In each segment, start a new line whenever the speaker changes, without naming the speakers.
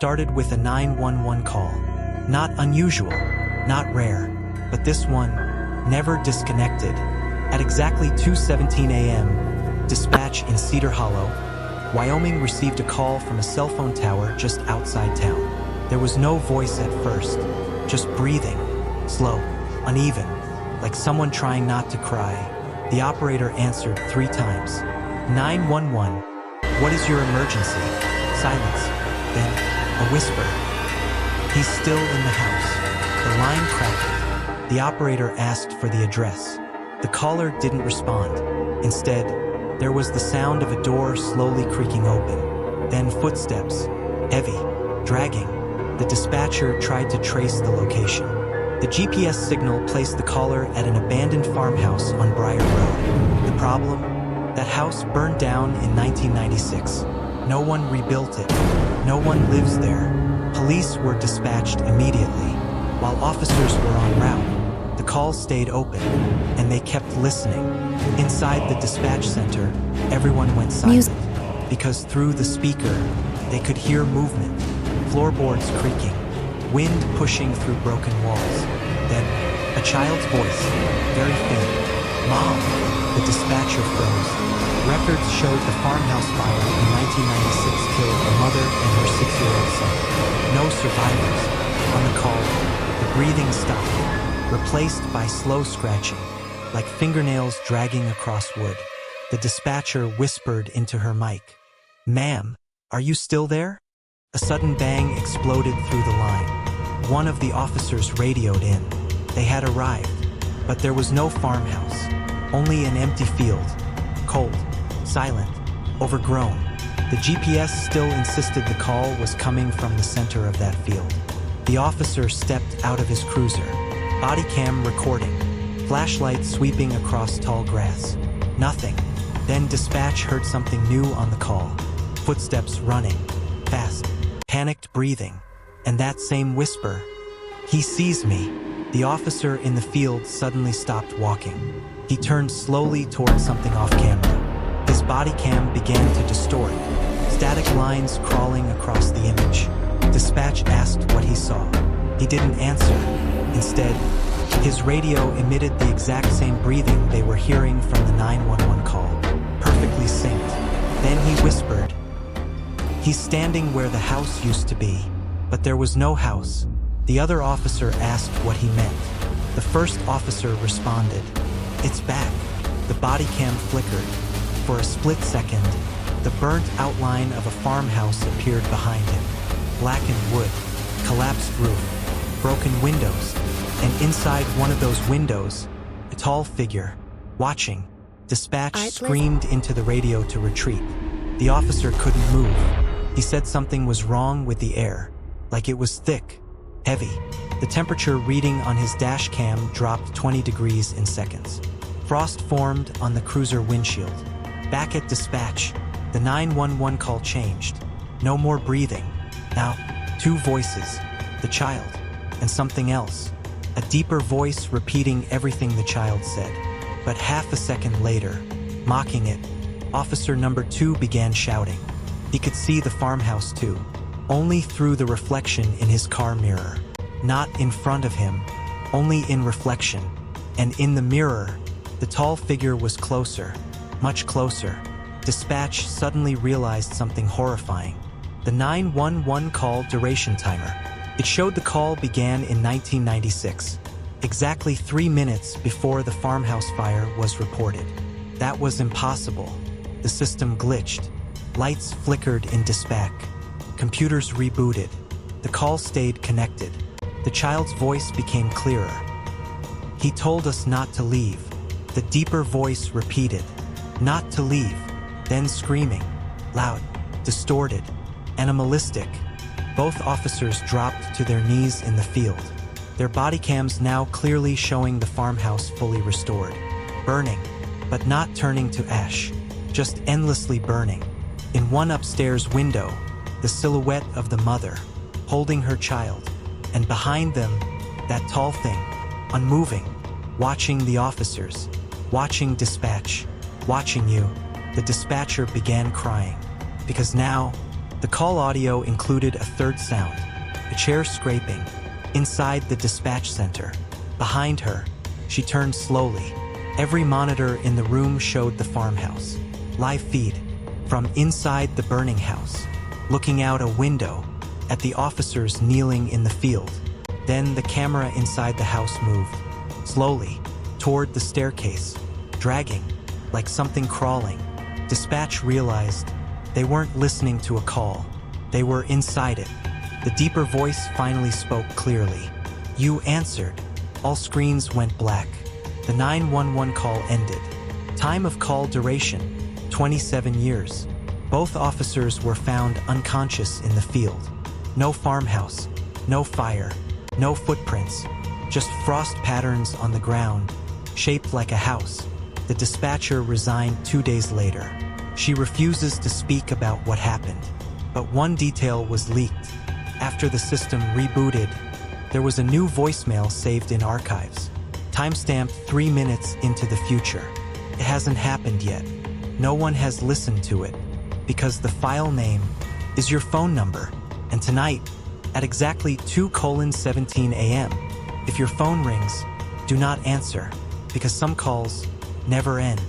started with a 911 call. Not unusual, not rare, but this one never disconnected. At exactly 2:17 a.m., dispatch in Cedar Hollow, Wyoming received a call from a cell phone tower just outside town. There was no voice at first, just breathing, slow, uneven, like someone trying not to cry. The operator answered 3 times. 911, what is your emergency? Silence, then a whisper. He's still in the house. The line crackled. The operator asked for the address. The caller didn't respond. Instead, there was the sound of a door slowly creaking open. Then footsteps, heavy, dragging. The dispatcher tried to trace the location. The GPS signal placed the caller at an abandoned farmhouse on Briar Road. The problem? That house burned down in 1996. No one rebuilt it. No one lives there. Police were dispatched immediately. While officers were en route, the call stayed open, and they kept listening. Inside the dispatch center, everyone went silent, because through the speaker, they could hear movement, floorboards creaking, wind pushing through broken walls. Then, a child's voice, very faint. "Mom!" The dispatcher froze. Records showed the farmhouse fire in 1996 killed a mother and her 6-year-old son. No survivors. On the call, the breathing stopped, replaced by slow scratching, like fingernails dragging across wood. The dispatcher whispered into her mic, "Ma'am, are you still there?" A sudden bang exploded through the line. One of the officers radioed in. They had arrived, but there was no farmhouse, only an empty field, cold, silent, overgrown. The GPS still insisted the call was coming from the center of that field. The officer stepped out of his cruiser, bodycam recording, flashlight sweeping across tall grass. Nothing. Then dispatch heard something new on the call. Footsteps running, fast, panicked breathing, and that same whisper, "He sees me." The officer in the field suddenly stopped walking. He turned slowly toward something off camera. His body cam began to distort, static lines crawling across the image. Dispatch asked what he saw. He didn't answer. Instead, his radio emitted the exact same breathing they were hearing from the 911 call, perfectly synced. Then he whispered, "He's standing where the house used to be." But there was no house. The other officer asked what he meant. The first officer responded, "It's back." The body cam flickered. For a split second, the burnt outline of a farmhouse appeared behind him. Blackened wood, collapsed roof, broken windows, and inside one of those windows, a tall figure, watching. Dispatch screamed into the radio to retreat. The officer couldn't move. He said something was wrong with the air, like it was thick, heavy. The temperature reading on his dash cam dropped 20 degrees in seconds. Frost formed on the cruiser windshield. Back at dispatch, the 911 call changed. No more breathing. Now, 2 voices, the child, and something else. A deeper voice repeating everything the child said. But half a second later, mocking it, officer number 2 began shouting. He could see the farmhouse too, only through the reflection in his car mirror. Not in front of him, only in reflection. And in the mirror, the tall figure was closer, much closer. Dispatch suddenly realized something horrifying. The 911 call duration timer. It showed the call began in 1996, exactly 3 minutes before the farmhouse fire was reported. That was impossible. The system glitched. Lights flickered in dispatch. Computers rebooted. The call stayed connected. The child's voice became clearer. "He told us not to leave." The deeper voice repeated, "Not to leave." Then screaming, loud, distorted, animalistic. Both officers dropped to their knees in the field, their body cams now clearly showing the farmhouse fully restored. Burning, but not turning to ash, just endlessly burning. In one upstairs window, the silhouette of the mother, holding her child, and behind them, that tall thing, unmoving, watching the officers, watching dispatch, watching you. The dispatcher began crying, because now, The call audio included a third sound, a chair scraping, inside the dispatch center. Behind her, she turned slowly. Every monitor in the room showed the farmhouse. Live feed from inside the burning house, looking out a window at the officers kneeling in the field. Then the camera inside the house moved, slowly, toward the staircase, dragging, like something crawling. Dispatch realized they weren't listening to a call. They were inside it. The deeper voice finally spoke clearly. "You answered." All screens went black. The 911 call ended. Time of call duration, 27 years. Both officers were found unconscious in the field. No farmhouse, no fire, no footprints, just frost patterns on the ground, shaped like a house. The dispatcher resigned 2 days later. She refuses to speak about what happened. But one detail was leaked. After the system rebooted, there was a new voicemail saved in archives, timestamped 3 minutes into the future. It hasn't happened yet. No one has listened to it, because the file name is your phone number. And tonight, at exactly 2:17 a.m., if your phone rings, do not answer, because some calls never end,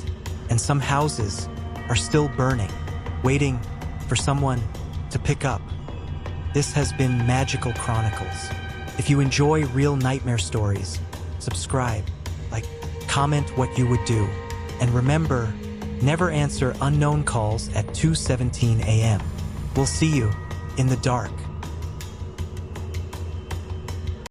and some houses are still burning, waiting for someone to pick up. This has been Magical Chronicles. If you enjoy real nightmare stories, subscribe, like, comment what you would do, and remember, never answer unknown calls at 2:17 a.m. We'll see you in the dark.